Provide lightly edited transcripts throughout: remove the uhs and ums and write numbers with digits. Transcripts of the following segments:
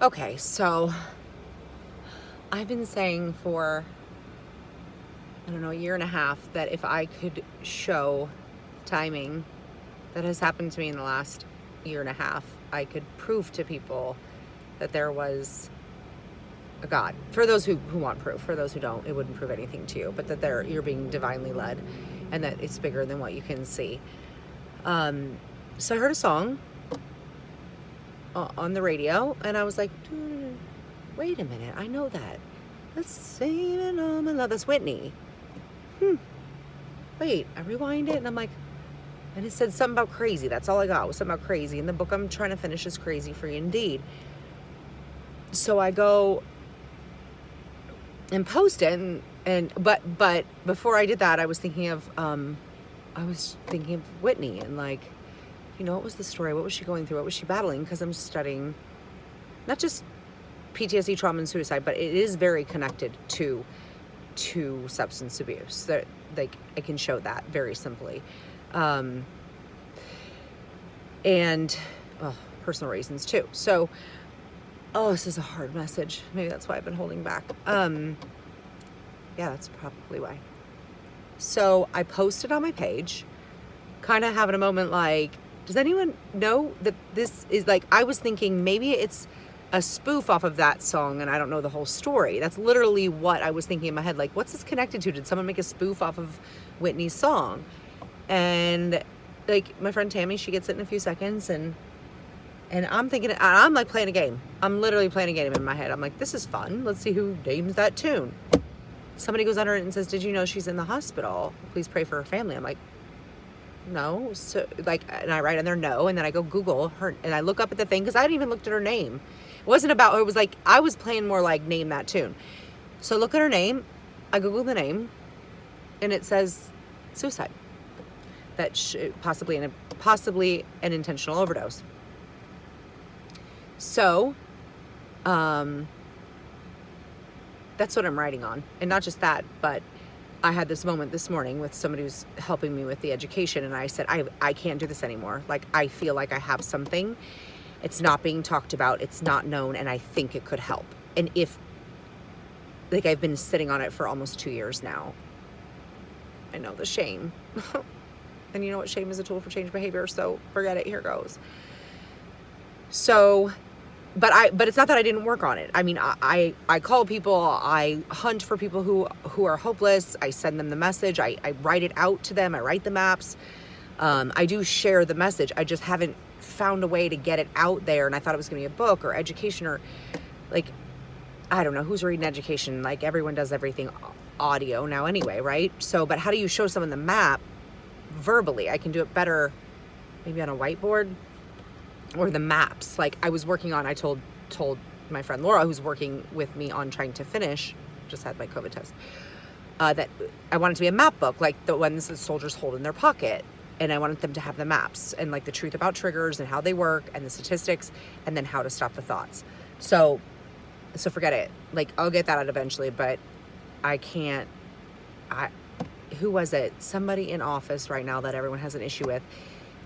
Okay, so I've been saying for, I don't know, a year and a half that if I could show timing that has happened to me in the last year and a half, I could prove to people that there was a God. For those who want proof, for those who don't, it wouldn't prove anything to you, but that you're being divinely led and that it's bigger than what you can see. So I heard a song on the radio and I was like, wait a minute, I know that. Let's sing it on my love. That's Whitney. Wait, I rewind it and I'm like, and it said something about crazy. That's all I got was something about crazy. And the book I'm trying to finish is Crazy for You Indeed. So I go and post it but before I did that, I was thinking of Whitney and like, what was the story? What was she going through? What was she battling? Because I'm studying not just PTSD, trauma, and suicide, but it is very connected to substance abuse. That like I can show that very simply, and personal reasons too. So, this is a hard message. Maybe that's why I've been holding back. Yeah, that's probably why. So I posted on my page, kind of having a moment like, does anyone know that this is like, I was thinking maybe it's a spoof off of that song and I don't know the whole story. That's literally what I was thinking in my head. Like, what's this connected to? Did someone make a spoof off of Whitney's song? And like my friend Tammy, she gets it in a few seconds and I'm thinking, I'm like playing a game. I'm literally playing a game in my head. I'm like, this is fun. Let's see who names that tune. Somebody goes under it and says, did you know she's in the hospital? Please pray for her family. I'm like, no. So like, and I write in there no, and then I go Google her and I look up at the thing because I hadn't even looked at her name. It wasn't about, it was like, I was playing more like name that tune. So look at her name, I Google the name, and it says suicide. That possibly an intentional overdose. So, that's what I'm writing on. And not just that, but I had this moment this morning with somebody who's helping me with the education. And I said, I can't do this anymore. Like, I feel like I have something. It's not being talked about. It's not known. And I think it could help. And like I've been sitting on it for almost 2 years now. I know the shame. And you know what? Shame is a tool for change behavior. So forget it. Here goes. So, but it's not that I didn't work on it. I mean, I call people, I hunt for people who are hopeless. I send them the message. I write it out to them. I write the maps. I do share the message. I just haven't found a way to get it out there. And I thought it was going to be a book or education or like, I don't know who's reading education. Like everyone does everything audio now anyway, right? So, but how do you show someone the map verbally? I can do it better maybe on a whiteboard. Or the maps. Like I was working on, I told my friend Laura, who's working with me on trying to finish, just had my COVID test, that I wanted to be a map book, like the ones that soldiers hold in their pocket. And I wanted them to have the maps and like the truth about triggers and how they work and the statistics and then how to stop the thoughts. So forget it. Like I'll get that out eventually, but I can't, who was it? Somebody in office right now that everyone has an issue with.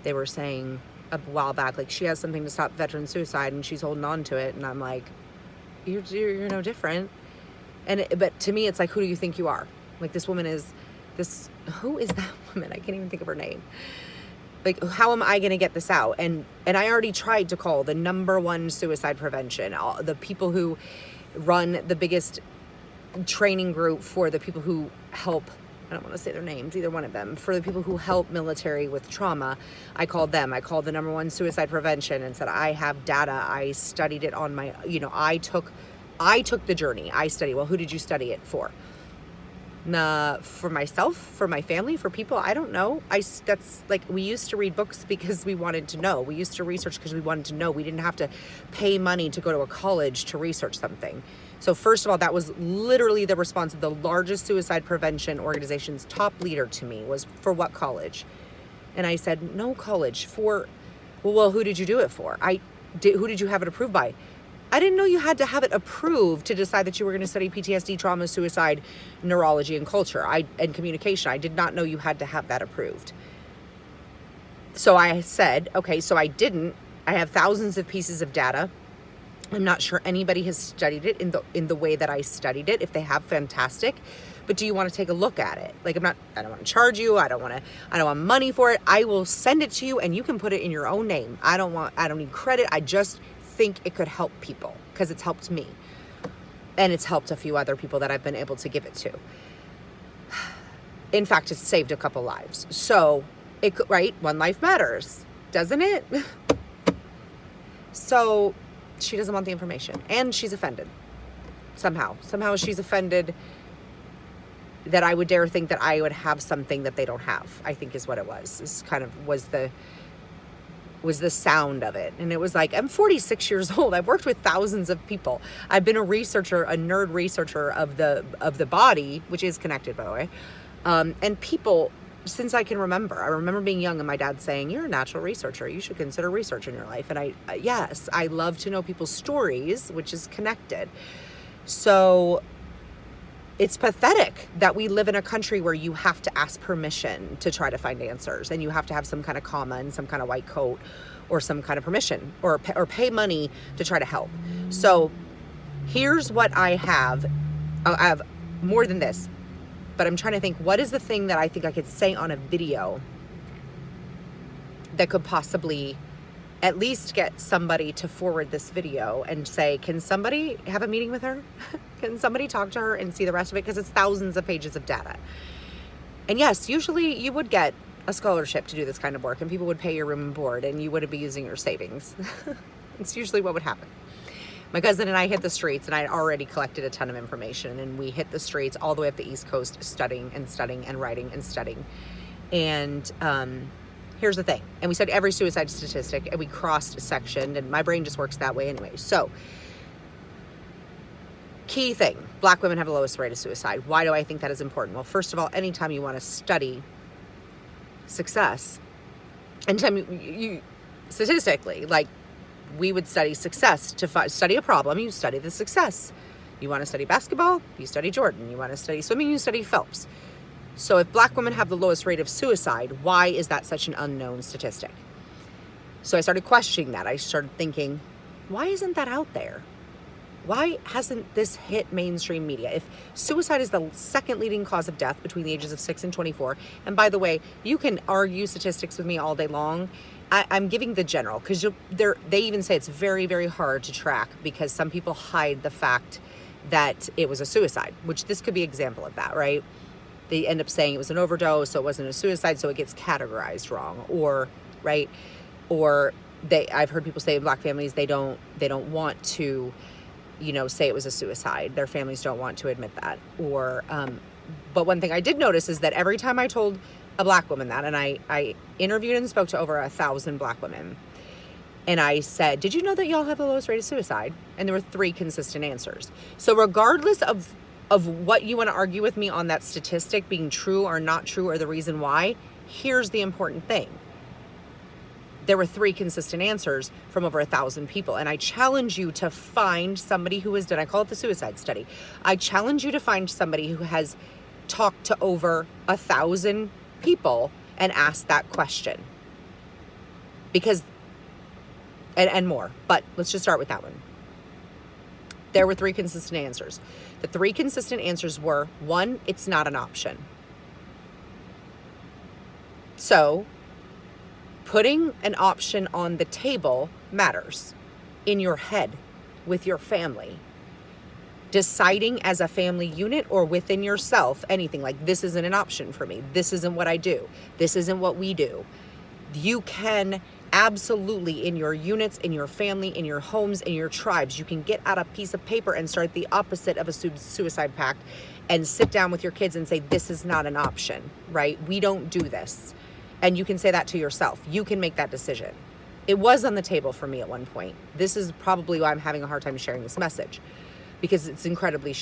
They were saying a while back, like she has something to stop veteran suicide and she's holding on to it. And I'm like, you're no different. But to me, it's like, who do you think you are? Like who is that woman? I can't even think of her name. Like, how am I going to get this out? And I already tried to call the #1 suicide prevention, the people who run the biggest training group for the people who help, I don't want to say their names, either one of them, for the people who help military with trauma. I called them. I called the #1 suicide prevention and said, I have data. I studied it on my, I took the journey. I studied. Well, who did you study it for? For myself, for my family, for people, I don't know. That's like, we used to read books because we wanted to know. We used to research because we wanted to know. We didn't have to pay money to go to a college to research something. So first of all, that was literally the response of the largest suicide prevention organization's top leader to me was, for what college? And I said, no college. Well, who did you do it for? Who did you have it approved by? I didn't know you had to have it approved to decide that you were going to study PTSD, trauma, suicide, neurology, and culture, and communication. I did not know you had to have that approved. So I said, okay, so I didn't. I have thousands of pieces of data. I'm not sure anybody has studied it in the way that I studied it. If they have, fantastic. But do you want to take a look at it? Like, I don't want to charge you. I don't want money for it. I will send it to you and you can put it in your own name. I don't need credit. I just think it could help people because it's helped me. And it's helped a few other people that I've been able to give it to. In fact, it's saved a couple lives. So it could, right? One life matters, doesn't it? So she doesn't want the information and she's offended somehow she's offended that I would dare think that I would have something that they don't have, I think is what it was. This kind of was the sound of it. And it was like, I'm 46 years old. I've worked with thousands of people. I've been a nerd researcher of the body, which is connected, by the way. And people, since I can remember. I remember being young and my dad saying, you're a natural researcher. You should consider research in your life. And yes, I love to know people's stories, which is connected. So it's pathetic that we live in a country where you have to ask permission to try to find answers, and you have to have some kind of comma and some kind of white coat or some kind of permission or pay money to try to help. So here's what I have. I have more than this, but I'm trying to think, what is the thing that I think I could say on a video that could possibly at least get somebody to forward this video and say, can somebody have a meeting with her? Can somebody talk to her and see the rest of it? Because it's thousands of pages of data. And yes, usually you would get a scholarship to do this kind of work and people would pay your room and board and you wouldn't be using your savings. It's usually what would happen. My cousin and I hit the streets, and I had already collected a ton of information, and we hit the streets all the way up the East Coast studying and writing and studying. And here's the thing. And we studied every suicide statistic, and we cross-sectioned, and my brain just works that way anyway. So, key thing, Black women have the lowest rate of suicide. Why do I think that is important? Well, first of all, anytime you want to study success, anytime you statistically, like, we would study success. To study a problem, you study the success. You want to study basketball, you study Jordan. You want to study swimming, you study Phelps. So if Black women have the lowest rate of suicide, why is that such an unknown statistic? So I started questioning that. I started thinking, why isn't that out there? Why hasn't this hit mainstream media? If suicide is the second leading cause of death between the ages of 6 and 24, and by the way, you can argue statistics with me all day long. I'm giving the general, because they even say it's very, very hard to track because some people hide the fact that it was a suicide, which this could be an example of that, right? They end up saying it was an overdose, so it wasn't a suicide, so it gets categorized wrong, or right, or I've heard people say in Black families they don't want to, say it was a suicide. Their families don't want to admit that, or but one thing I did notice is that every time I told a Black woman that, and I interviewed and spoke to over 1,000 Black women, and I said, did you know that y'all have the lowest rate of suicide? And there were 3 consistent answers. So regardless of what you want to argue with me on that statistic being true or not true or the reason why, here's the important thing. There were 3 consistent answers from over 1,000 people. And I challenge you to find somebody who has done, I call it the suicide study. I challenge you to find somebody who has talked to over 1,000 people and asked that question. Because, and more, but let's just start with that one. There were 3 consistent answers. The 3 consistent answers were, 1, it's not an option. So, putting an option on the table matters in your head with your family. Deciding as a family unit or within yourself, anything like, this isn't an option for me. This isn't what I do. This isn't what we do. You can absolutely, in your units, in your family, in your homes, in your tribes, you can get out a piece of paper and start the opposite of a suicide pact and sit down with your kids and say, this is not an option, right? We don't do this. And you can say that to yourself. You can make that decision. It was on the table for me at one point. This is probably why I'm having a hard time sharing this message, because it's incredibly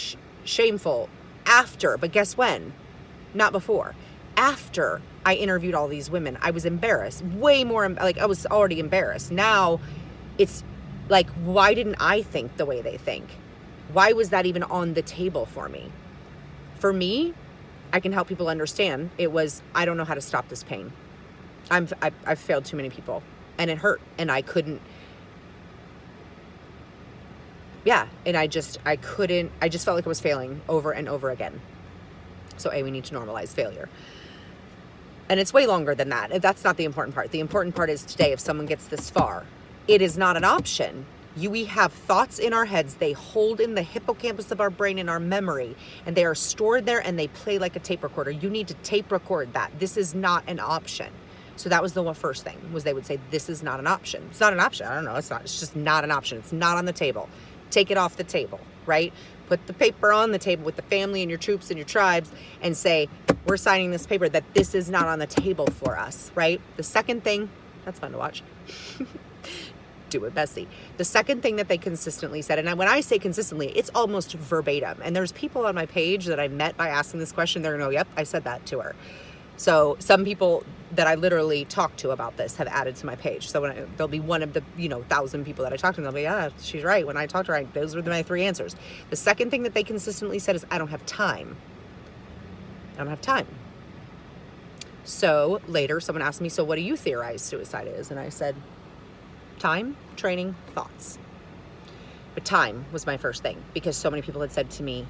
shameful after, but guess when? Not before. After I interviewed all these women, I was embarrassed, way more, like I was already embarrassed. Now it's like, why didn't I think the way they think? Why was that even on the table for me? For me, I can help people understand. It was, I don't know how to stop this pain. I've failed too many people, and it hurt, and I couldn't. yeah, and I just felt like I was failing over and over again. So we need to normalize failure. And it's way longer than that. That's not the important part. The important part is today, if someone gets this far, it is not an option. We have thoughts in our heads. They hold in the hippocampus of our brain in our memory, and they are stored there and they play like a tape recorder. You need to tape record that. This is not an option. So that was the first thing, was they would say, this is not an option. It's not an option. I don't know. It's not. It's just not an option. It's not on the table. Take it off the table, right? Put the paper on the table with the family and your troops and your tribes and say, we're signing this paper that this is not on the table for us, right? The second thing, that's fun to watch. Do it, Bessie. The second thing that they consistently said, and when I say consistently, it's almost verbatim. And there's people on my page that I met by asking this question. They're going to go, yep, I said that to her. So some people that I literally talked to about this have added to my page. So there'll be one of the 1,000 people that I talked to, and they'll be, yeah, she's right. When I talked to her, those were my 3 answers. The second thing that they consistently said is, I don't have time. I don't have time. So later someone asked me, so what do you theorize suicide is? And I said, time, training, thoughts. But time was my first thing, because so many people had said to me,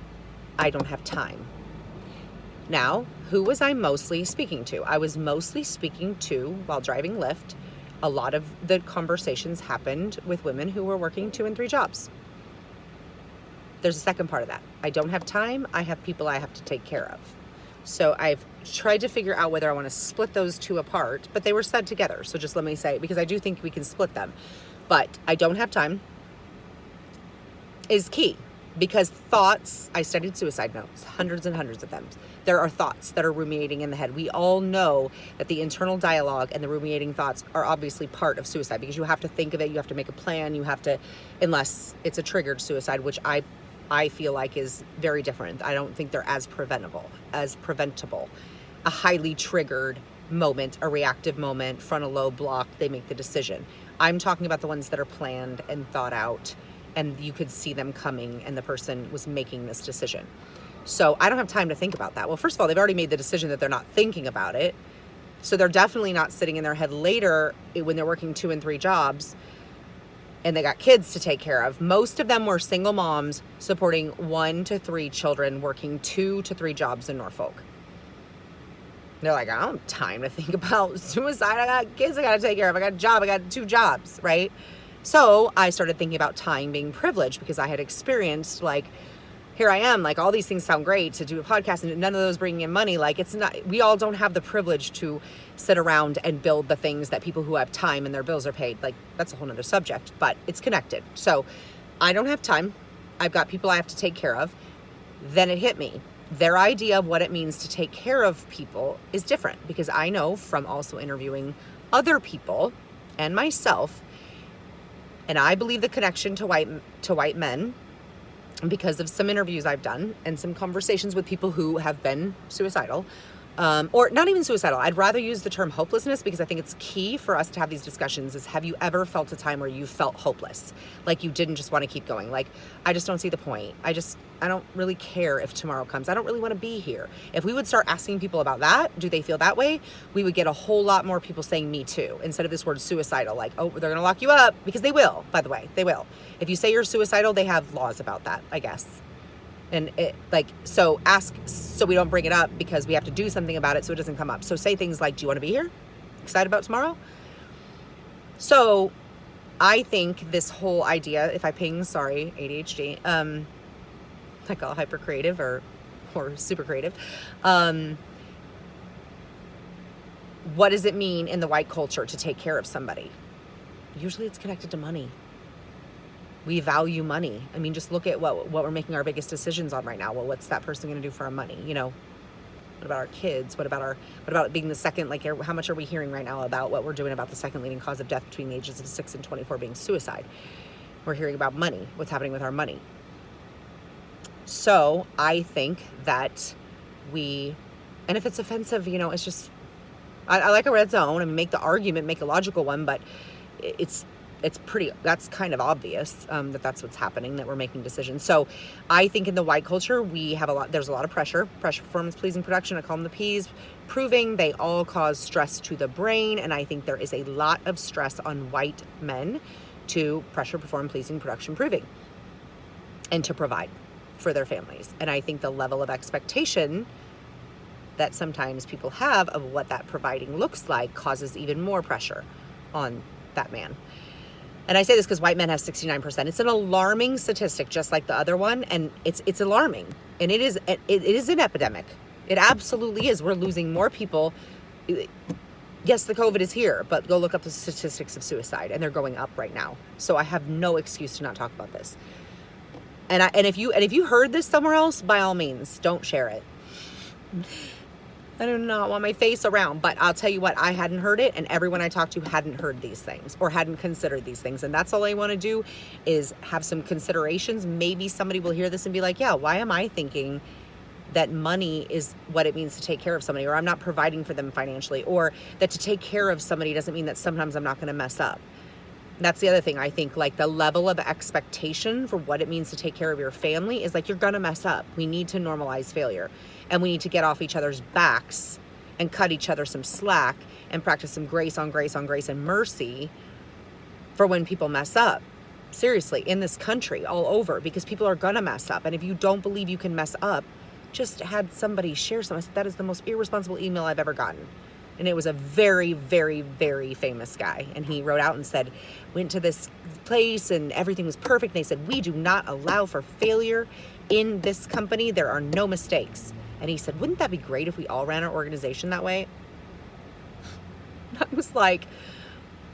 I don't have time. Now, who was I mostly speaking to? I was mostly speaking to, while driving Lyft, a lot of the conversations happened with women who were working 2 and 3 jobs. There's a second part of that. I don't have time. I have people I have to take care of. So I've tried to figure out whether I want to split those 2 apart, but they were said together. So just let me say, because I do think we can split them. But I don't have time is key, because thoughts, I studied suicide notes, hundreds and hundreds of them. There are thoughts that are ruminating in the head. We all know that the internal dialogue and the ruminating thoughts are obviously part of suicide, because you have to think of it, you have to make a plan, you have to, unless it's a triggered suicide, which I feel like is very different. I don't think they're as preventable. A highly triggered moment, a reactive moment, frontal lobe block, they make the decision. I'm talking about the ones that are planned and thought out, and you could see them coming, and the person was making this decision. So I don't have time to think about that. Well, first of all, they've already made the decision that they're not thinking about it. So they're definitely not sitting in their head later when they're working 2 and 3 jobs and they got kids to take care of. Most of them were single moms supporting 1 to 3 children, working 2 to 3 jobs in Norfolk. They're like, I don't have time to think about suicide. I got kids I got to take care of. I got a job. I got 2 jobs, right? So I started thinking about time being privileged, because I had experienced, like, here I am, like, all these things sound great to do a podcast and none of those bringing in money. Like, it's not, we all don't have the privilege to sit around and build the things that people who have time and their bills are paid. Like, that's a whole nother subject, but it's connected. So I don't have time. I've got people I have to take care of. Then it hit me. Their idea of what it means to take care of people is different, because I know from also interviewing other people and myself, and I believe the connection to white men, because of some interviews I've done and some conversations with people who have been suicidal, or not even suicidal. I'd rather use the term hopelessness, because I think it's key for us to have these discussions is, have you ever felt a time where you felt hopeless? Like you didn't just want to keep going. Like, I just don't see the point. I don't really care if tomorrow comes. I don't really want to be here. If we would start asking people about that, do they feel that way? We would get a whole lot more people saying me too, instead of this word suicidal. Like, oh, they're going to lock you up, because they will, by the way, they will. If you say you're suicidal, they have laws about that, I guess. And so ask, so we don't bring it up, because we have to do something about it so it doesn't come up. So say things like, do you want to be here? Excited about tomorrow? So I think this whole idea, if I ping, sorry, ADHD, I call it hyper creative or super creative. What does it mean in the white culture to take care of somebody? Usually it's connected to money. We value money. I mean, just look at what we're making our biggest decisions on right now. Well, what's that person going to do for our money? You know, what about our kids? What about it being the second, like, how much are we hearing right now about what we're doing about the second leading cause of death between the ages of 6 and 24 being suicide? We're hearing about money, what's happening with our money. So I think that and if it's offensive, you know, it's just, I like a red zone and make the argument, make a logical one, but that's kind of obvious that's what's happening, that we're making decisions. So I think in the white culture, there's a lot of pressure, performance, pleasing, production, I call them the P's, proving. They all cause stress to the brain. And I think there is a lot of stress on white men to pressure, perform, pleasing, production, proving. and to provide for their families. And I think the level of expectation that sometimes people have of what that providing looks like causes even more pressure on that man. And I say this because white men have 69%. It's an alarming statistic, just like the other one, and it's alarming. And it is an epidemic. It absolutely is. We're losing more people. Yes, the COVID is here, but go look up the statistics of suicide, and they're going up right now. So I have no excuse to not talk about this. And if you heard this somewhere else, by all means, don't share it. I do not want my face around, but I'll tell you what, I hadn't heard it, and everyone I talked to hadn't heard these things or hadn't considered these things. And that's all I want to do is have some considerations. Maybe somebody will hear this and be like, yeah, why am I thinking that money is what it means to take care of somebody, or I'm not providing for them financially, or that to take care of somebody doesn't mean that sometimes I'm not going to mess up. That's the other thing. I think like the level of expectation for what it means to take care of your family is like, you're going to mess up. We need to normalize failure, and we need to get off each other's backs and cut each other some slack and practice some grace on grace on grace and mercy for when people mess up. Seriously, in this country, all over, because people are going to mess up. And if you don't believe you can mess up, just had somebody share something. That is the most irresponsible email I've ever gotten. And it was a very, very, very famous guy. And he wrote out and said, went to this place and everything was perfect. And they said, we do not allow for failure in this company. There are no mistakes. And he said, wouldn't that be great if we all ran our organization that way? I was like,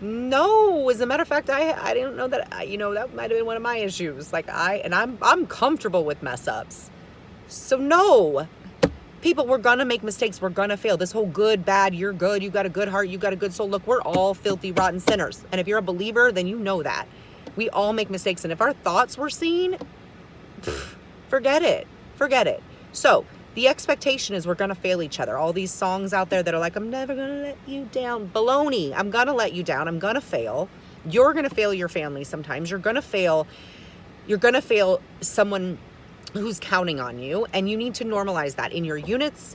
no, as a matter of fact, I didn't know that, that might've been one of my issues. Like I'm comfortable with mess ups. So no. People, we're going to make mistakes. We're going to fail. This whole good, bad, you're good, you got a good heart, you got a good soul. Look, we're all filthy, rotten sinners. And if you're a believer, then you know that. We all make mistakes. And if our thoughts were seen, forget it. Forget it. So the expectation is we're going to fail each other. All these songs out there that are like, I'm never going to let you down. Baloney. I'm going to let you down. I'm going to fail. You're going to fail your family sometimes. You're going to fail someone who's counting on you, and you need to normalize that in your units.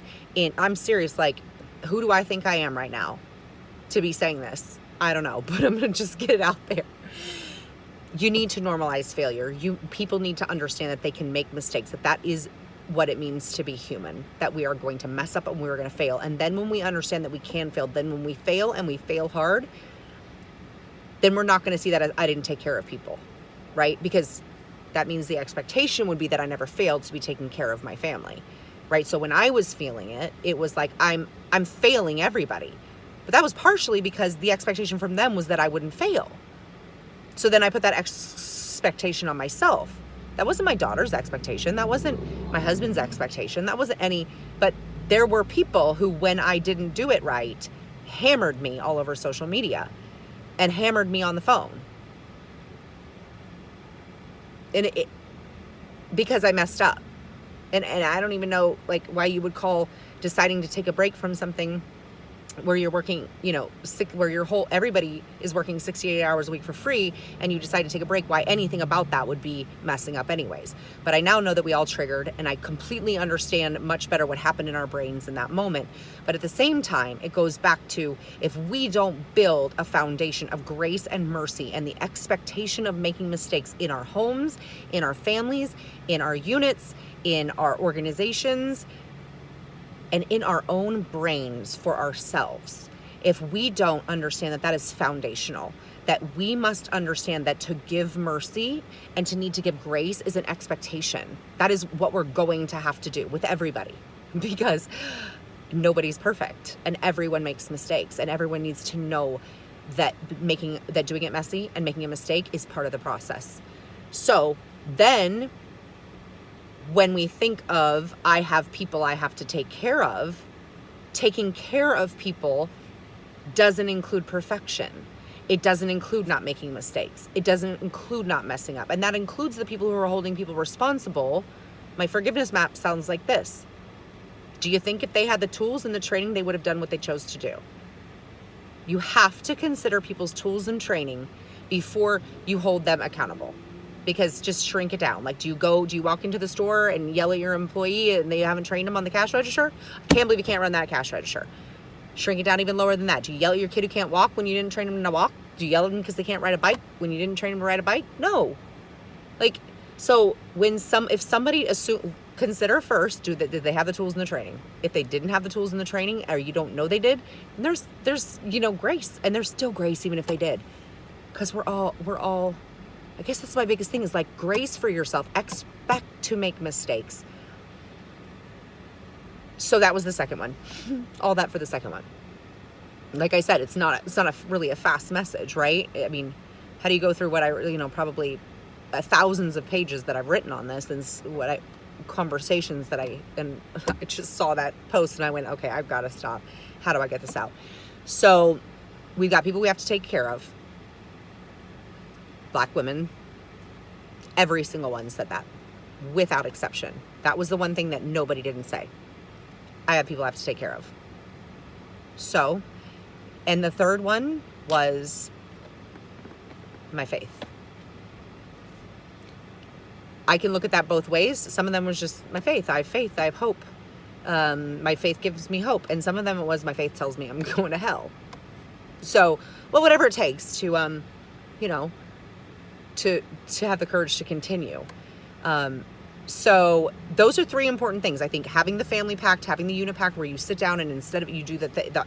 I'm serious, like, who do I think I am right now to be saying this? I don't know, but I'm gonna just get it out there. You need to normalize failure. People need to understand that they can make mistakes, that is what it means to be human, that we are going to mess up and we're going to fail. And then when we understand that we can fail, then when we fail and we fail hard, then we're not going to see that as I didn't take care of people, right? Because that means the expectation would be that I never failed to be taking care of my family, right? So when I was feeling it, it was like I'm failing everybody. But that was partially because the expectation from them was that I wouldn't fail. So then I put that expectation on myself. That wasn't my daughter's expectation. That wasn't my husband's expectation. That wasn't but there were people who, when I didn't do it right, hammered me all over social media and hammered me on the phone. And because I messed up. And I don't even know like why you would call deciding to take a break from something where you're working, where everybody is working 68 hours a week for free, and you decide to take a break, why anything about that would be messing up anyways. But I now know that we all triggered, and I completely understand much better what happened in our brains in that moment. But at the same time, it goes back to, if we don't build a foundation of grace and mercy and the expectation of making mistakes in our homes, in our families, in our units, in our organizations, and in our own brains for ourselves, if we don't understand that is foundational, that we must understand that to give mercy and to need to give grace is an expectation. That is what we're going to have to do with everybody, because nobody's perfect and everyone makes mistakes, and everyone needs to know that doing it messy and making a mistake is part of the process. So then when we think of, I have people I have to take care of, taking care of people doesn't include perfection. It doesn't include not making mistakes. It doesn't include not messing up. And that includes the people who are holding people responsible. My forgiveness map sounds like this. Do you think if they had the tools and the training, they would have done what they chose to do? You have to consider people's tools and training before you hold them accountable. Because just shrink it down. Like, do you walk into the store and yell at your employee and they haven't trained them on the cash register? I can't believe you can't run that cash register. Shrink it down even lower than that. Do you yell at your kid who can't walk when you didn't train them to walk? Do you yell at them because they can't ride a bike when you didn't train them to ride a bike? No. Like, So if somebody consider first, did they have the tools and the training? If they didn't have the tools and the training, or you don't know they did, there's grace, and there's still grace even if they did, because we're all. I guess that's my biggest thing is like grace for yourself. Expect to make mistakes. So that was the second one. All that for the second one. Like I said, it's not really a fast message, right? I mean, how do you go through what probably thousands of pages that I've written on this, and conversations that I just saw that post and I went, okay, I've got to stop. How do I get this out? So we've got people we have to take care of. Black women, every single one said that, without exception. That was the one thing that nobody didn't say. I have people I have to take care of. So, and the third one was my faith. I can look at that both ways. Some of them was just my faith. I have faith. I have hope. My faith gives me hope. And some of them it was my faith tells me I'm going to hell. So, well, whatever it takes to, to have the courage to continue. So those are three important things. I think having the family pact, having the unipact, where you sit down and instead of you do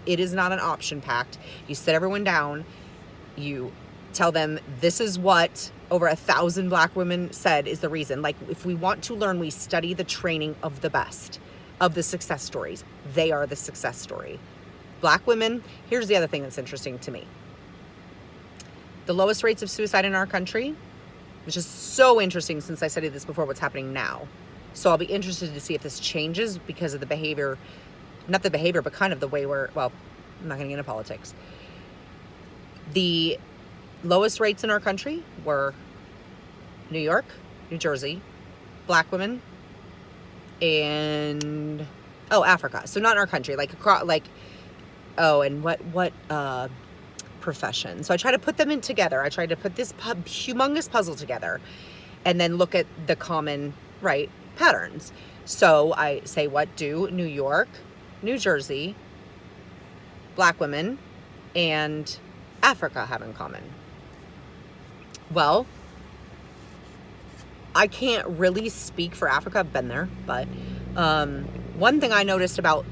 it is not an option pact. You sit everyone down, you tell them this is what over 1,000 Black women said is the reason. Like, if we want to learn, we study the training of the best, of the success stories. They are the success story. Black women, here's the other thing that's interesting to me. The lowest rates of suicide in our country, which is so interesting since I studied this before, what's happening now. So I'll be interested to see if this changes because of the behavior, not the behavior, but kind of the way I'm not going to get into politics. The lowest rates in our country were New York, New Jersey, Black women, and Africa. So not in our country, and what profession. So I try to put them in together. I try to put this humongous puzzle together and then look at the common, patterns. So I say, what do New York, New Jersey, Black women, and Africa have in common? Well, I can't really speak for Africa. I've been there, but one thing I noticed about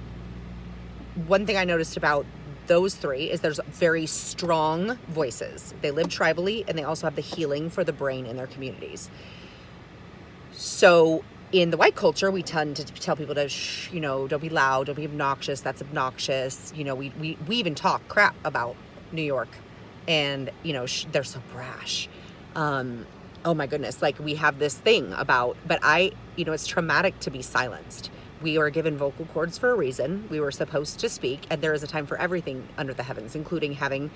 those three is there's very strong voices. They live tribally, and they also have the healing for the brain in their communities. So in the white culture, we tend to tell people to, don't be loud, don't be obnoxious. That's obnoxious. We even talk crap about New York, and they're so brash. Oh my goodness, we have this thing about, but it's traumatic to be silenced. We are given vocal cords for a reason. We were supposed to speak, and there is a time for everything under the heavens, including having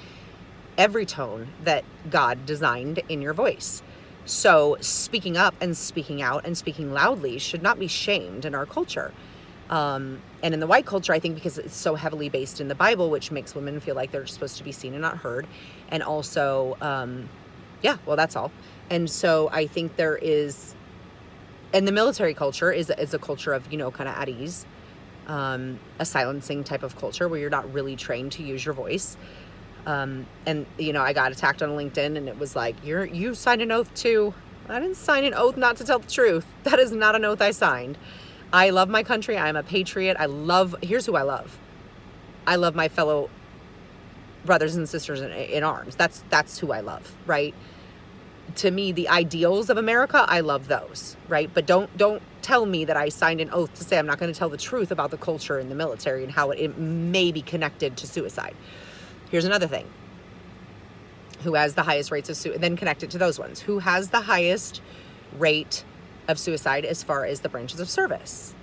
every tone that God designed in your voice. So speaking up and speaking out and speaking loudly should not be shamed in our culture. And in the white culture, I think because it's so heavily based in the Bible, which makes women feel like they're supposed to be seen and not heard. And also, that's all. And so I think there is, and the military culture is a culture of, kind of at ease, a silencing type of culture where you're not really trained to use your voice. And I got attacked on LinkedIn, and it was like, you signed an oath too. I didn't sign an oath not to tell the truth. That is not an oath I signed. I love my country. I'm a patriot. Here's who I love. I love my fellow brothers and sisters in arms. That's who I love, right? To me, the ideals of America, I love those, right? But don't tell me that I signed an oath to say I'm not going to tell the truth about the culture in the military and how it may be connected to suicide. Here's another thing. Who has the highest rates of suicide? Then connect it to those ones. Who has the highest rate of suicide as far as the branches of service?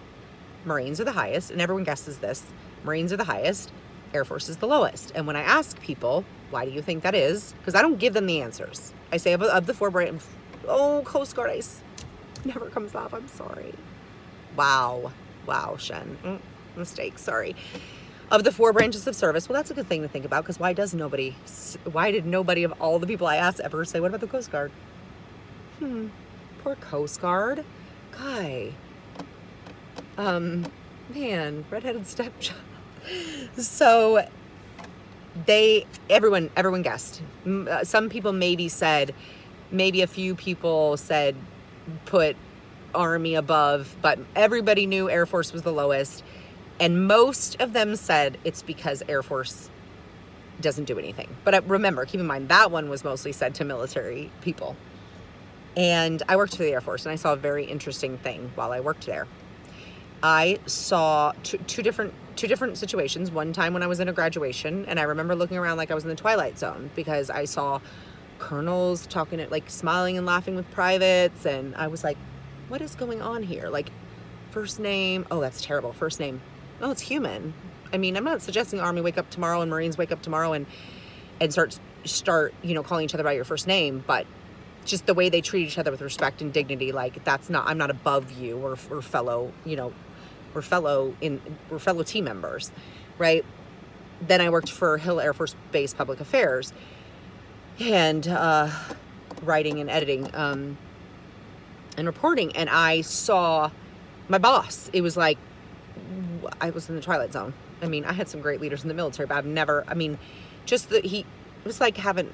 Marines are the highest, and everyone guesses this. Marines are the highest. Air Force is the lowest. And when I ask people, why do you think that is? Because I don't give them the answers. I say of the four branches, Coast Guard ice never comes up. I'm sorry. Wow, Shen. Mistake, sorry. Of the four branches of service, well, that's a good thing to think about, because why did nobody of all the people I asked ever say, what about the Coast Guard? Poor Coast Guard. Guy. Man, redheaded stepchild. So everyone guessed. Some people maybe a few people said put Army above, but everybody knew Air Force was the lowest. And most of them said it's because Air Force doesn't do anything. But remember, keep in mind, that one was mostly said to military people. And I worked for the Air Force, and I saw a very interesting thing while I worked there. I saw two different situations. One time when I was in a graduation, and I remember looking around like I was in the Twilight Zone, because I saw colonels talking, like smiling and laughing with privates, and I was like, what is going on here? Like, first name, oh, that's terrible. First name, oh, it's human. I mean, I'm not suggesting Army wake up tomorrow and Marines wake up tomorrow and start, calling each other by your first name, but just the way they treat each other with respect and dignity, like that's not, I'm not above you, or fellow, we're fellow team members, right? Then I worked for Hill Air Force Base Public Affairs, and writing and editing and reporting, and I saw my boss. It was like I was in the Twilight Zone. I mean, I had some great leaders in the military, but I've never, just that it was like having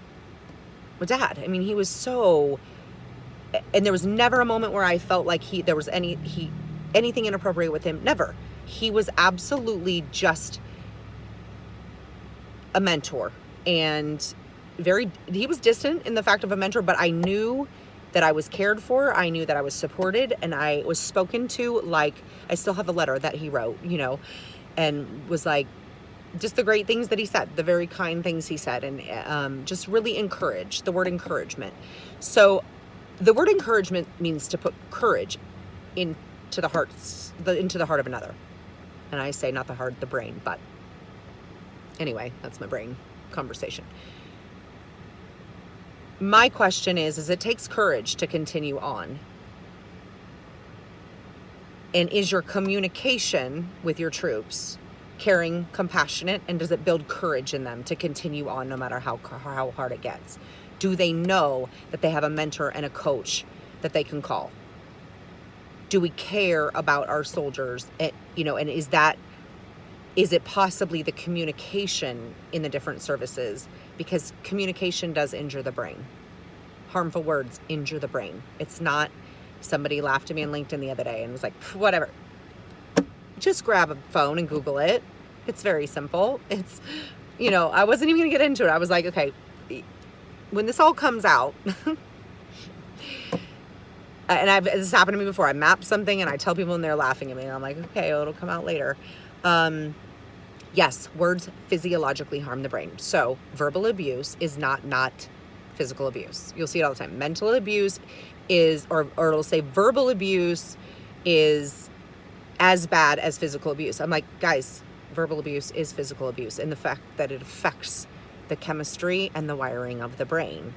a dad. I mean, he was so, and there was never a moment where I felt like there was anything inappropriate with him. Never. He was absolutely just a mentor, and he was distant in the fact of a mentor, but I knew that I was cared for. I knew that I was supported, and I was spoken to. Like, I still have a letter that he wrote, and was like, just the great things that he said, the very kind things he said, and just really encouraged, the word encouragement. So the word encouragement means to put courage into the heart of another. And I say not the heart, the brain, but anyway, that's my brain conversation. My question is it takes courage to continue on. And is your communication with your troops caring, compassionate, and does it build courage in them to continue on no matter how hard it gets? Do they know that they have a mentor and a coach that they can call? Do we care about our soldiers? And is it possibly the communication in the different services? Because communication does injure the brain. Harmful words injure the brain. It's not, somebody laughed at me on LinkedIn the other day and was like, whatever. Just grab a phone and Google it. It's very simple. It's, I wasn't even going to get into it. I was like, okay, when this all comes out, and this happened to me before. I map something and I tell people and they're laughing at me, and I'm like, okay, it'll come out later. Yes, words physiologically harm the brain. So verbal abuse is not physical abuse. You'll see it all the time. Mental abuse is, or it'll say verbal abuse is as bad as physical abuse. I'm like, guys, verbal abuse is physical abuse, and the fact that it affects the chemistry and the wiring of the brain.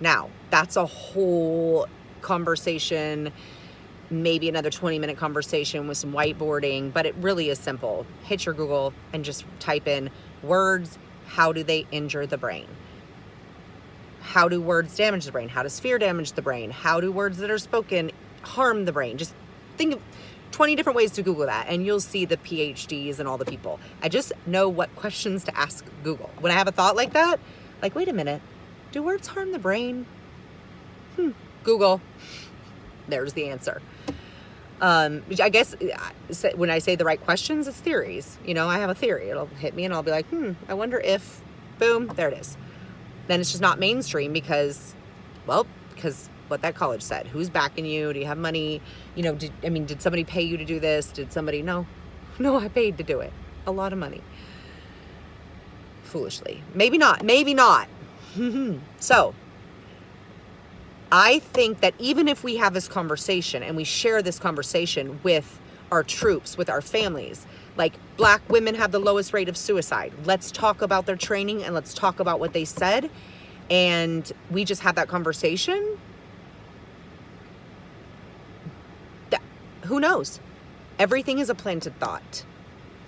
Now, that's a whole conversation, maybe another 20-minute conversation with some whiteboarding, but it really is simple. Hit your Google and just type in words. How do they injure the brain? How do words damage the brain? How does fear damage the brain? How do words that are spoken harm the brain? Just think of 20 different ways to Google that, and you'll see the PhDs and all the people. I just know what questions to ask Google. When I have a thought like that, like, wait a minute, do words harm the brain? Google. There's the answer. I guess when I say the right questions, it's theories. I have a theory. It'll hit me and I'll be like, I wonder if, boom, there it is. Then it's just not mainstream because what that college said. Who's backing you? Do you have money? Did somebody pay you to do this? Did somebody? No, I paid to do it. A lot of money. Foolishly. Maybe not. So, I think that even if we have this conversation and we share this conversation with our troops, with our families, like Black women have the lowest rate of suicide. Let's talk about their training and let's talk about what they said. And we just have that conversation. Who knows? Everything is a planted thought.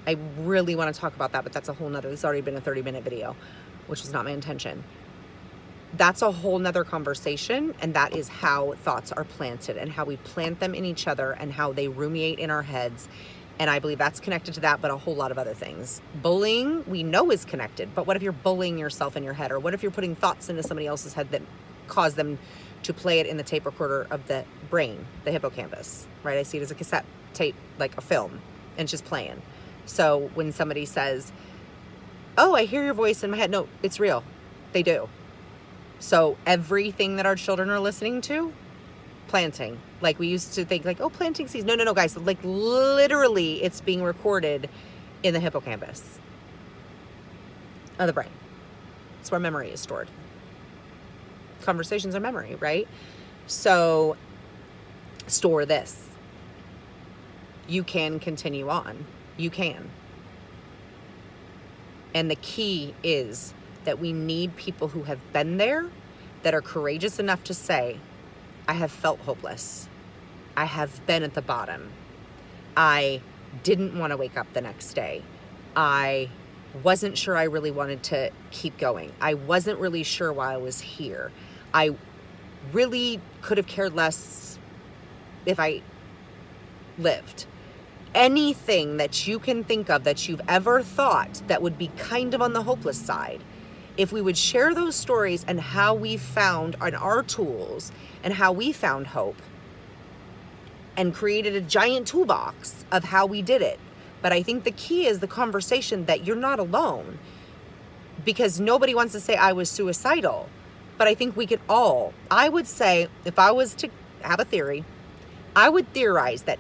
I really want to talk about that, but that's a whole nother, this has already been a 30-minute video, which was not my intention. That's a whole nother conversation, and that is how thoughts are planted and how we plant them in each other and how they ruminate in our heads. And I believe that's connected to that, but a whole lot of other things. Bullying, we know is connected, but what if you're bullying yourself in your head? Or what if you're putting thoughts into somebody else's head that cause them to play it in the tape recorder of the brain, the hippocampus, right? I see it as a cassette tape, like a film, and it's just playing. So when somebody says, oh, I hear your voice in my head, no, it's real. They do. So everything that our children are listening to, planting. Like we used to think like, oh, planting seeds. No, guys. Like literally it's being recorded in the hippocampus of the brain. It's where memory is stored. Conversations are memory, right? So store this. You can continue on. You can. And the key is that we need people who have been there, that are courageous enough to say, I have felt hopeless. I have been at the bottom. I didn't want to wake up the next day. I wasn't sure I really wanted to keep going. I wasn't really sure why I was here. I really could have cared less if I lived. Anything that you can think of that you've ever thought that would be kind of on the hopeless side, if we would share those stories and how we found on our tools and how we found hope and created a giant toolbox of how we did it. But I think the key is the conversation that you're not alone, because nobody wants to say I was suicidal. But I think we could all, I would say, if I was to have a theory, I would theorize that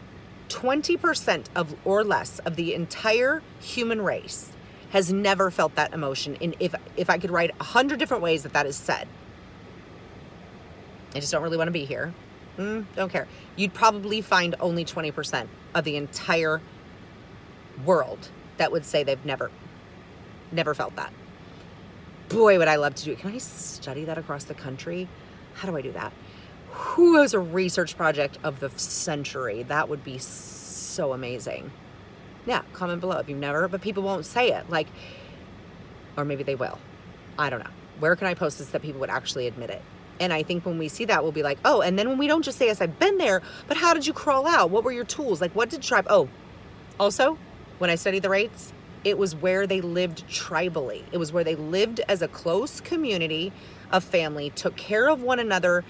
20% of or less of the entire human race has never felt that emotion. And if I could write 100 different ways that is said, I just don't really want to be here. Don't care. You'd probably find only 20% of the entire world that would say they've never felt that. Boy, would I love to do it. Can I study that across the country? How do I do that? Who has a research project of the century? That would be so amazing. Yeah, comment below if you've never, but people won't say it. Like, or maybe they will. I don't know. Where can I post this that people would actually admit it? And I think when we see that, we'll be like, oh, and then when we don't just say, yes, I've been there, but how did you crawl out? What were your tools? Like, what did tribe? Oh, also, when I studied the rates, it was where they lived tribally. It was where they lived as a close community of family, took care of one another.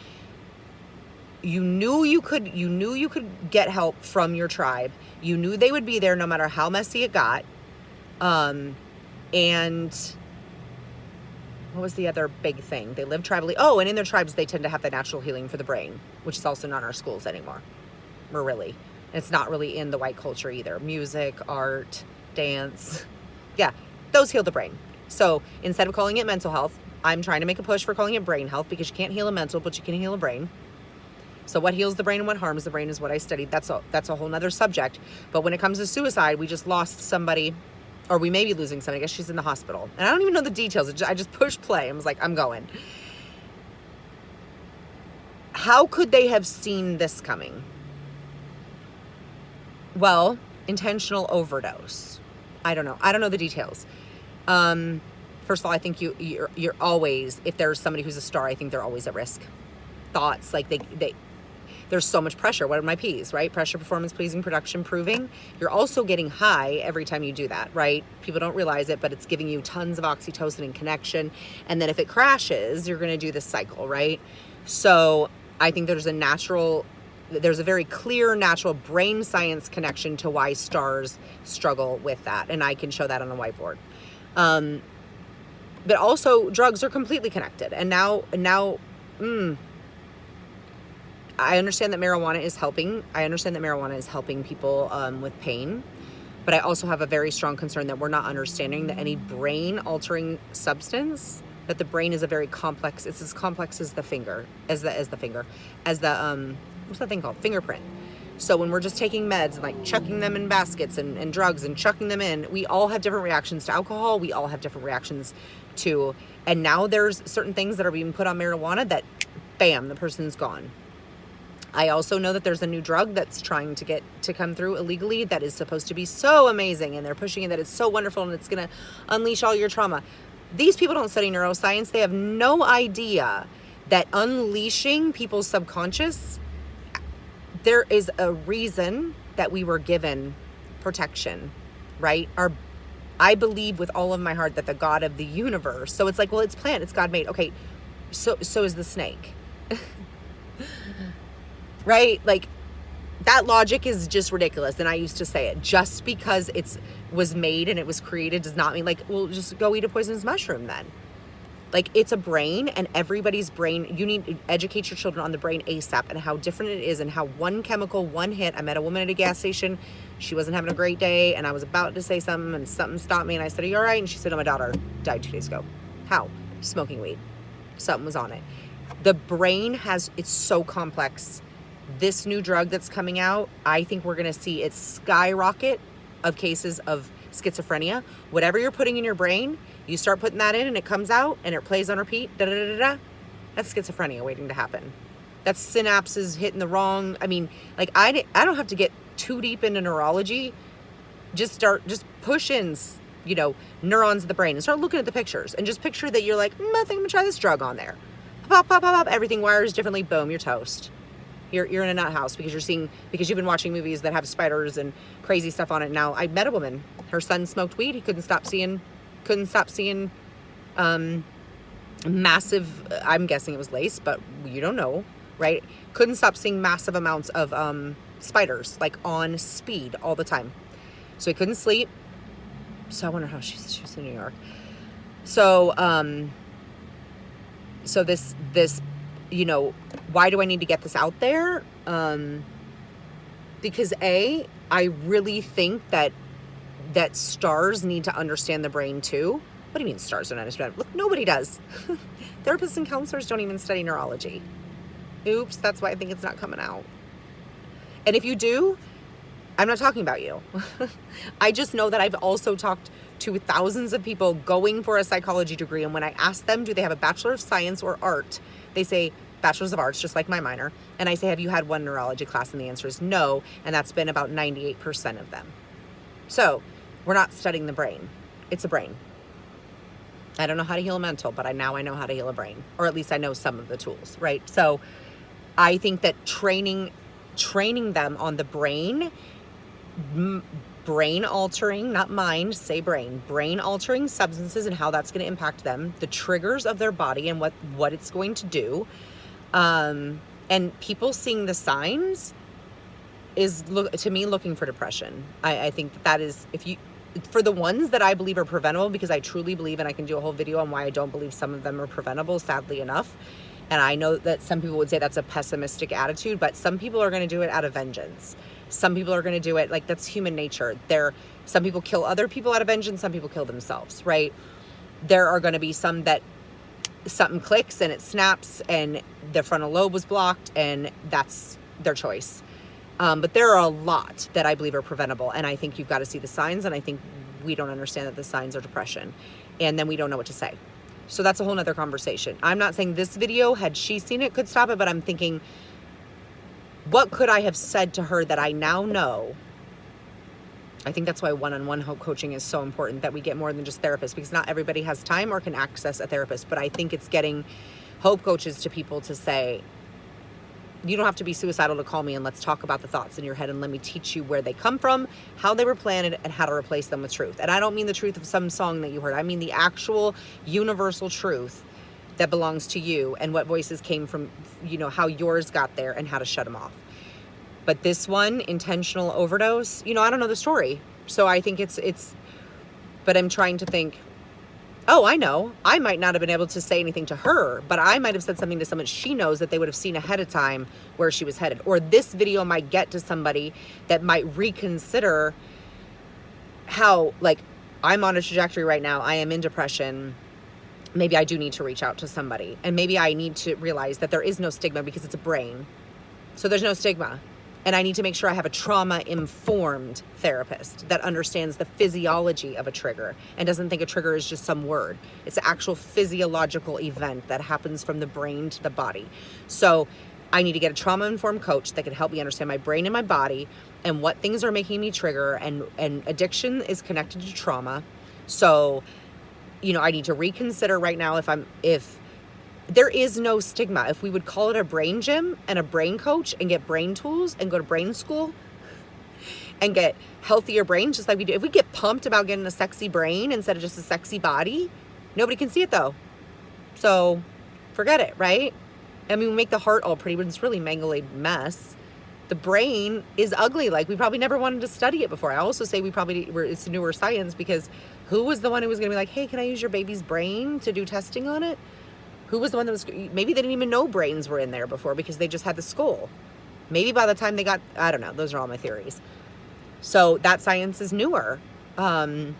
You knew you could get help from your tribe. You knew they would be there no matter how messy it got. And what was the other big thing? They lived tribally. Oh, and in their tribes, they tend to have the natural healing for the brain, which is also not in our schools anymore. Or really. It's not really in the white culture either. Music, art, dance. Yeah, those heal the brain. So instead of calling it mental health, I'm trying to make a push for calling it brain health, because you can't heal a mental, but you can heal a brain. So what heals the brain and what harms the brain is what I studied. That's a whole nother subject. But when it comes to suicide, we just lost somebody, or we may be losing somebody. I guess she's in the hospital. And I don't even know the details. I just pushed play. I was like, I'm going. How could they have seen this coming? Well, intentional overdose. I don't know. I don't know the details. First of all, I think you're always, if there's somebody who's a star, I think they're always at risk. Thoughts, like there's so much pressure. What are my P's, right? Pressure, performance, pleasing, production, proving. You're also getting high every time you do that, right? People don't realize it, but it's giving you tons of oxytocin and connection. And then if it crashes, you're going to do this cycle, right? So I think there's a very clear natural brain science connection to why stars struggle with that. And I can show that on a whiteboard. But also drugs are completely connected. And now, I understand that marijuana is helping. I understand that marijuana is helping people with pain. But I also have a very strong concern that we're not understanding that any brain altering substance, that the brain is a very complex, it's as complex as the finger, what's that thing called? Fingerprint. So when we're just taking meds and like chucking them in baskets and drugs and chucking them in, we all have different reactions to alcohol. We all have different reactions to, and now there's certain things that are being put on marijuana that, bam, the person's gone. I also know that there's a new drug that's trying to come through illegally that is supposed to be so amazing, and they're pushing it that it's so wonderful and it's going to unleash all your trauma. These people don't study neuroscience. They have no idea that unleashing people's subconscious, there is a reason that we were given protection, right? I believe with all of my heart that the God of the universe, so it's like, well, it's plant, it's God made. Okay, so is the snake. right? Like, that logic is just ridiculous. And I used to say it, just because it's was made and it was created does not mean, like, well, just go eat a poisonous mushroom then. Like, it's a brain, and everybody's brain, you need to educate your children on the brain ASAP and how different it is, and how one chemical, one hit. I met a woman at a gas station. She wasn't having a great day, and I was about to say something, and something stopped me, and I said, are you all right? And she said, oh, my daughter died 2 days ago. How? Smoking weed. Something was on it. The brain it's so complex. This new drug that's coming out, I think we're going to see it skyrocket of cases of schizophrenia. Whatever you're putting in your brain, you start putting that in and it comes out and it plays on repeat, that's schizophrenia waiting to happen. That's synapses hitting the wrong. I mean, like, I don't have to get too deep into neurology. Just push in, neurons of the brain and start looking at the pictures and just picture that you're like, I think I'm gonna try this drug on there. Pop, pop, pop, pop, everything wires differently. Boom, you're toast. You're in a nut house because you've been watching movies that have spiders and crazy stuff on it. Now, I met a woman, her son smoked weed. He couldn't stop seeing massive, I'm guessing it was lace, but you don't know, right? Couldn't stop seeing massive amounts of spiders, like, on speed all the time. So he couldn't sleep. So I wonder how she's in New York. So this why do I need to get this out there? Because I really think that stars need to understand the brain too. What do you mean stars don't understand? Look, nobody does. Therapists and counselors don't even study neurology. Oops, that's why I think it's not coming out. And if you do, I'm not talking about you. I just know that I've also talked to thousands of people going for a psychology degree, and when I ask them, do they have a Bachelor of Science or Art, they say Bachelor's of Arts, just like my minor. And I say, have you had one neurology class? And the answer is no, and that's been about 98% of them. So we're not studying the brain. It's a brain. I don't know how to heal a mental, but now I know how to heal a brain, or at least I know some of the tools, right? So I think that training them on the brain altering, not mind, say brain altering substances and how that's going to impact them, the triggers of their body and what it's going to do. And people seeing the signs is, to me, looking for depression. I think that is, for the ones that I believe are preventable, because I truly believe, and I can do a whole video on why I don't believe some of them are preventable, sadly enough. And I know that some people would say that's a pessimistic attitude, but some people are going to do it out of vengeance. Some people are going to do it, like, that's human nature. Some people kill other people out of vengeance. Some people kill themselves, right? There are going to be some that something clicks and it snaps and the frontal lobe was blocked, and that's their choice. But there are a lot that I believe are preventable, and I think you've got to see the signs, and I think we don't understand that the signs are depression, and then we don't know what to say. So that's a whole nother conversation. I'm not saying this video, had she seen it, could stop it, but I'm thinking, what could I have said to her that I now know? I think that's why one-on-one coaching is so important, that we get more than just therapists, because not everybody has time or can access a therapist. But I think it's getting hope coaches to people to say, you don't have to be suicidal to call me, and let's talk about the thoughts in your head, and let me teach you where they come from, how they were planted, and how to replace them with truth. And I don't mean the truth of some song that you heard. I mean the actual universal truth that belongs to you, and what voices came from, how yours got there, and how to shut them off. But this one, intentional overdose, I don't know the story. So I think but I'm trying to think, oh, I know. I might not have been able to say anything to her, but I might have said something to someone she knows that they would have seen ahead of time where she was headed. Or this video might get to somebody that might reconsider how, like, I'm on a trajectory right now. I am in depression. Maybe I do need to reach out to somebody. And maybe I need to realize that there is no stigma because it's a brain. So there's no stigma. And I need to make sure I have a trauma-informed therapist that understands the physiology of a trigger and doesn't think a trigger is just some word. It's an actual physiological event that happens from the brain to the body. So I need to get a trauma-informed coach that can help me understand my brain and my body and what things are making me trigger. And addiction is connected to trauma. So, I need to reconsider right now if there is no stigma. If we would call it a brain gym and a brain coach and get brain tools and go to brain school and get healthier brains, just like we do. If we get pumped about getting a sexy brain instead of just a sexy body, nobody can see it though. So forget it, right? I mean, we make the heart all pretty, but it's really mangled mess. The brain is ugly. Like, we probably never wanted to study it before. I also say it's newer science, because who was the one who was going to be like, hey, can I use your baby's brain to do testing on it? Who was the one that was, maybe they didn't even know brains were in there before because they just had the skull. Maybe by the time they got, I don't know. Those are all my theories. So that science is newer. And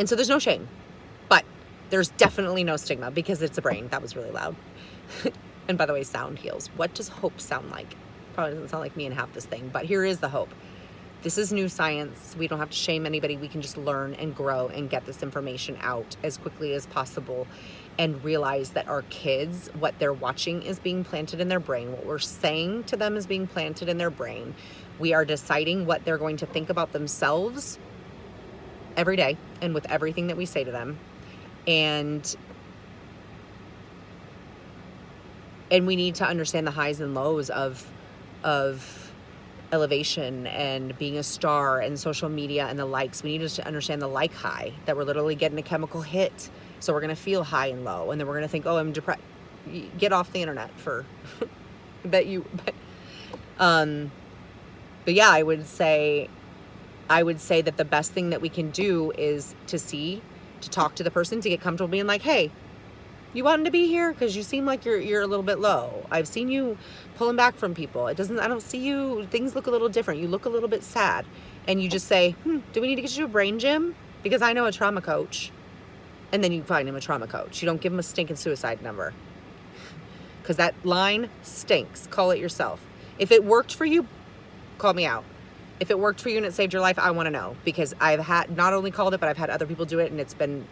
so there's no shame, but there's definitely no stigma because it's a brain. That was really loud. And by the way, sound heals. What does hope sound like? Probably doesn't sound like me and half this thing, but here is the hope. This is new science. We don't have to shame anybody. We can just learn and grow and get this information out as quickly as possible and realize that our kids, what they're watching is being planted in their brain. What we're saying to them is being planted in their brain. We are deciding what they're going to think about themselves every day and with everything that we say to them. And we need to understand the highs and lows of elevation and being a star and social media and the likes. We need to understand the like high, that we're literally getting a chemical hit. So we're going to feel high and low. And then we're going to think, oh, I'm depressed. Get off the internet for but yeah, I would say that the best thing that we can do is to talk to the person, to get comfortable being like, hey, you wanting to be here? Because you seem like you're a little bit low. I've seen you pulling back from people. I don't see you. Things look a little different. You look a little bit sad. And you just say, do we need to get you to a brain gym? Because I know a trauma coach. And then you find him a trauma coach. You don't give him a stinking suicide number. Because that line stinks. Call it yourself. If it worked for you, call me out. If it worked for you and it saved your life, I want to know. Because I've had not only called it, but I've had other people do it, and it's been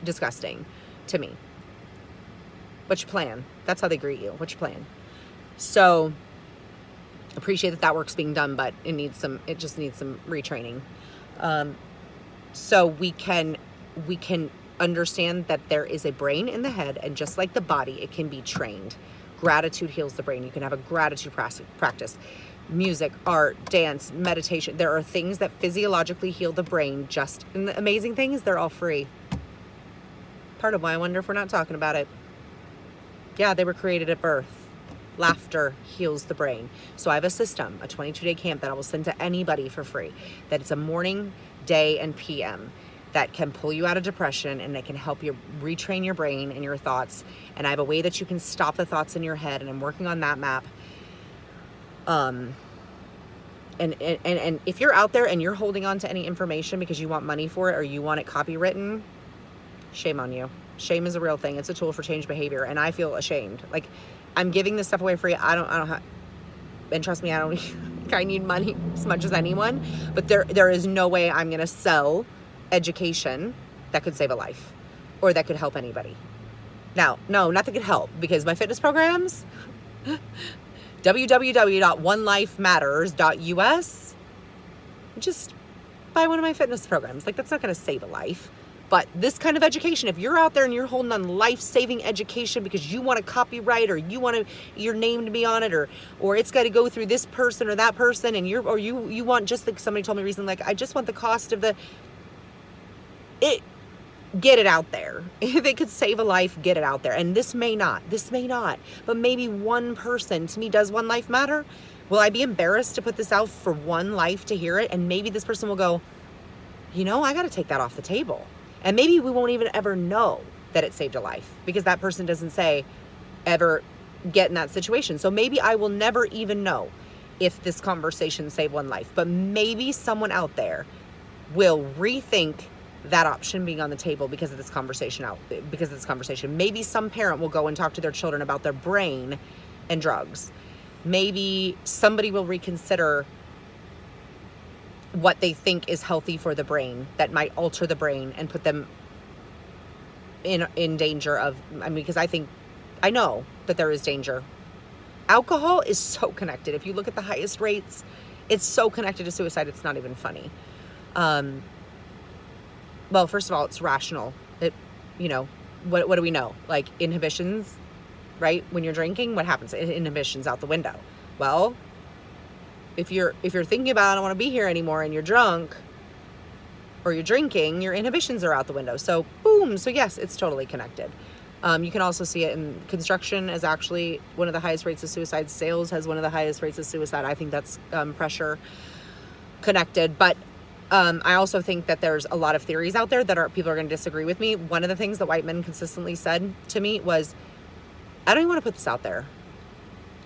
disgusting to me. What's your plan? That's how they greet you. What's your plan? So appreciate that work's being done, but it just needs some retraining. So we can understand that there is a brain in the head, and just like the body, it can be trained. Gratitude heals the brain. You can have a gratitude practice. Music, art, dance, meditation. There are things that physiologically heal the brain. And the amazing thing is they're all free. Part of why I wonder if we're not talking about it. Yeah, they were created at birth. Laughter heals the brain. So I have a system, a 22-day camp that I will send to anybody for free. That it's a morning, day, and PM that can pull you out of depression, and it can help you retrain your brain and your thoughts. And I have a way that you can stop the thoughts in your head, and I'm working on that map. And if you're out there and you're holding on to any information because you want money for it or you want it copywritten, shame on you. Shame is a real thing. It's a tool for change behavior, and I feel ashamed. Like, I'm giving this stuff away free. I don't have, and trust me, I don't think I need money as much as anyone, but there is no way I'm going to sell education that could save a life or that could help anybody. Now, no, nothing could help, because my fitness programs, www.onelifematters.us, just buy one of my fitness programs. Like, that's not going to save a life. But this kind of education, if you're out there and you're holding on life-saving education because you want a copyright, or you want your name to be on it, or it's got to go through this person or that person, and you want, just like somebody told me recently, like, I just want the cost of get it out there. If it could save a life, get it out there. And this may not, but maybe one person, to me, does one life matter? Will I be embarrassed to put this out for one life to hear it? And maybe this person will go, I got to take that off the table. And maybe we won't even ever know that it saved a life, because that person doesn't ever get in that situation. So maybe I will never even know if this conversation saved one life, but maybe someone out there will rethink that option being on the table because of this conversation. Maybe some parent will go and talk to their children about their brain and drugs. Maybe somebody will reconsider what they think is healthy for the brain that might alter the brain and put them in danger of, because I know that there is danger. Alcohol is so connected. If you look at the highest rates, it's so connected to suicide, it's not even funny. Well, first of all, it's rational. What do we know? Like, inhibitions, right? When you're drinking, what happens? Inhibitions out the window. Well, if you're thinking about, I don't want to be here anymore, and you're drunk or you're drinking, your inhibitions are out the window. So boom. So yes, it's totally connected. You can also see it in construction as actually one of the highest rates of suicide. Sales has one of the highest rates of suicide. I think that's pressure connected. But I also think that there's a lot of theories out there that people are going to disagree with me. One of the things that white men consistently said to me was, I don't even want to put this out there.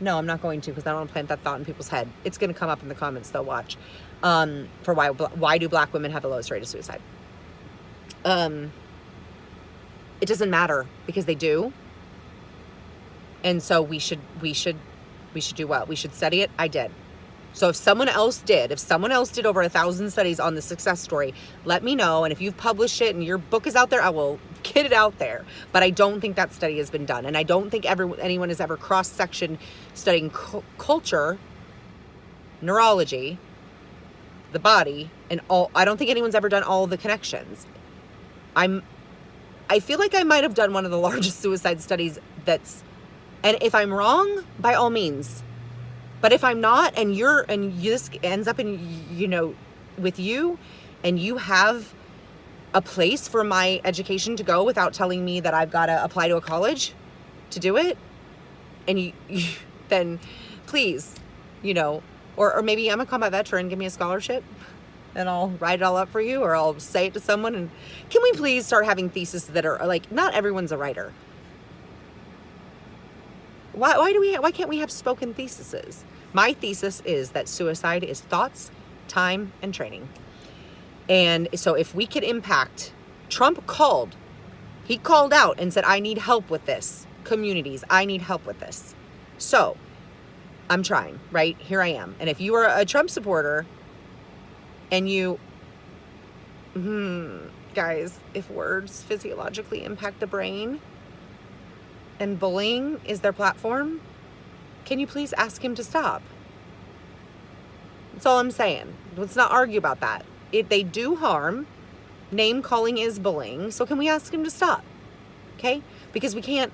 No, I'm not going to, because I don't want to plant that thought in people's head. It's going to come up in the comments, they'll watch. For why do black women have the lowest rate of suicide? It doesn't matter, because they do. And so we should do what? We should study it. I did. So if someone else did over 1,000 studies on the success story, let me know. And if you've published it and your book is out there, I will get it out there. But I don't think that study has been done. And I don't think anyone has ever cross-sectioned studying culture, neurology, the body, and all. I don't think anyone's ever done all the connections. I feel like I might have done one of the largest suicide studies and if I'm wrong, by all means. But if I'm not, and this ends up in, with you, and you have a place for my education to go without telling me that I've got to apply to a college to do it, and then please, or maybe I'm a combat veteran, give me a scholarship, and I'll write it all up for you, or I'll say it to someone. And can we please start having theses that are like, not everyone's a writer. Why can't we have spoken theses? My thesis is that suicide is thoughts, time, and training. And so if we could impact, Trump called out and said, I need help with this. Communities, I need help with this. So I'm trying, right? Here I am. And if you are a Trump supporter and guys, if words physiologically impact the brain and bullying is their platform, can you please ask him to stop? That's all I'm saying. Let's not argue about that. They do harm. Name calling is bullying. So can we ask him to stop? Okay? Because we can't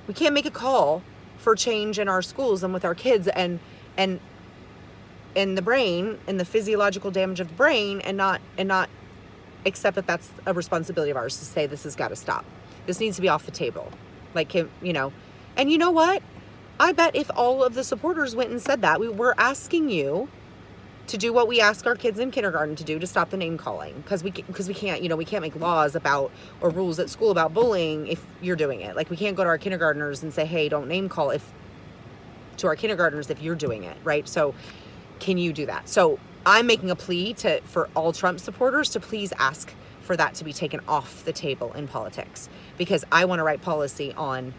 make a call for change in our schools and with our kids and the brain and the physiological damage of the brain and not accept that that's a responsibility of ours to say this has got to stop. This needs to be off the table. And you know what? I bet if all of the supporters went and said that, we were asking you to do what we ask our kids in kindergarten to do, to stop the name calling, because we can't make laws about or rules at school about bullying if you're doing it. Like, we can't go to our kindergartners and say, hey, don't name call to our kindergartners if you're doing it, right? So can you do that? So I'm making a plea for all Trump supporters to please ask for that to be taken off the table in politics, because I want to write policy on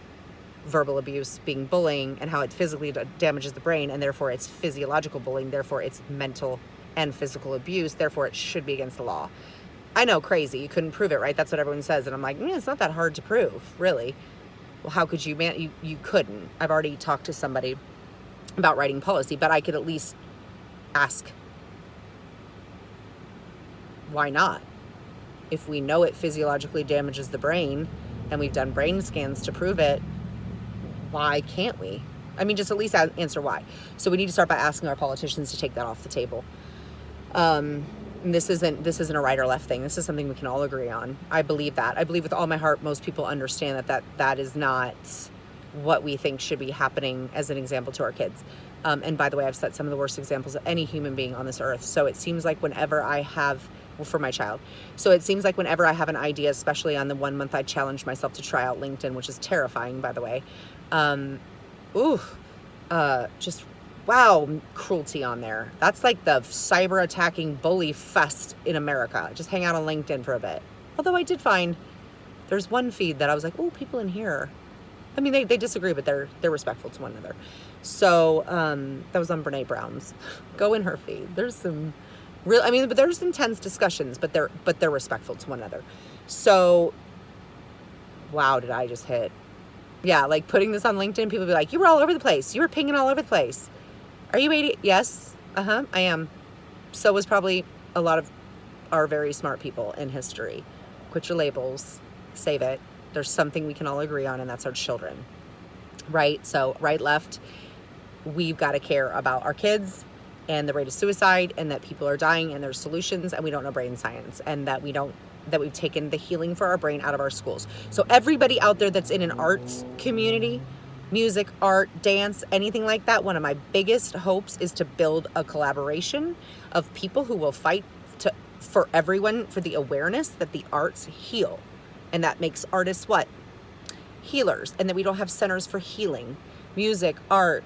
verbal abuse being bullying and how it physically damages the brain, and therefore it's physiological bullying, therefore it's mental and physical abuse, therefore it should be against the law. I know, crazy, you couldn't prove it, right? That's what everyone says, and I'm like, it's not that hard to prove, really. Well, how could you, man? You couldn't. I've already talked to somebody about writing policy, but I could at least ask, why not? If we know it physiologically damages the brain and we've done brain scans to prove it, why can't we? I mean, just at least answer why. So we need to start by asking our politicians to take that off the table. And this isn't a right or left thing. This is something we can all agree on. I believe that. I believe with all my heart most people understand that is not what we think should be happening as an example to our kids. And by the way, I've set some of the worst examples of any human being on this earth. So it seems like whenever I have, for my child. So it seems like whenever I have an idea, especially on the 1 month I challenged myself to try out LinkedIn, which is terrifying, by the way. Just wow, cruelty on there. That's like the cyber attacking bully fest in America. Just hang out on LinkedIn for a bit. Although I did find there's one feed that I was like, oh, people in here. I mean, they disagree, but they're respectful to one another. So that was on Brene Brown's. Go in her feed. There's some but there's intense discussions, but they're respectful to one another. So, wow, did I just hit? Yeah, like putting this on LinkedIn, people be like, you were all over the place. You were pinging all over the place. Are you 80? Yes. I am. So was probably a lot of our very smart people in history. Quit your labels. Save it. There's something we can all agree on, and that's our children. Right? So right, left, we've got to care about our kids and the rate of suicide, and that people are dying and there's solutions, and we don't know brain science, and that we don't that we've taken the healing for our brain out of our schools. So everybody out there that's in an arts community, music, art, dance, anything like that, one of my biggest hopes is to build a collaboration of people who will fight for everyone, for the awareness that the arts heal. And that makes artists what? Healers. And that we don't have centers for healing. Music, art,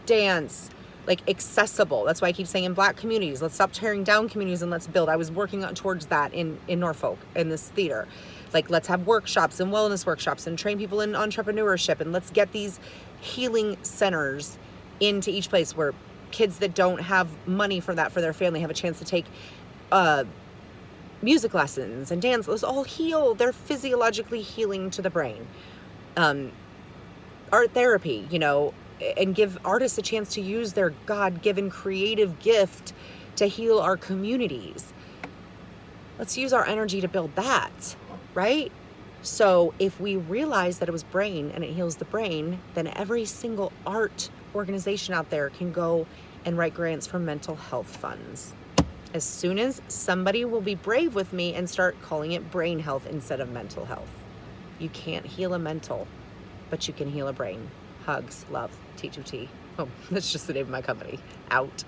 dance, like accessible. That's why I keep saying in Black communities, let's stop tearing down communities and let's build. I was working towards that in Norfolk, in this theater. Like, let's have workshops and wellness workshops and train people in entrepreneurship, and let's get these healing centers into each place where kids that don't have money for that for their family have a chance to take music lessons and dance. Let's all heal. They're physiologically healing to the brain. Art therapy, you know, and give artists a chance to use their God-given creative gift to heal our communities. Let's use our energy to build that, right? So if we realize that it was brain and it heals the brain, then every single art organization out there can go and write grants for mental health funds. As soon as somebody will be brave with me and start calling it brain health instead of mental health. You can't heal a mental, but you can heal a brain. Hugs, love, T2T. Oh, that's just the name of my company. Out.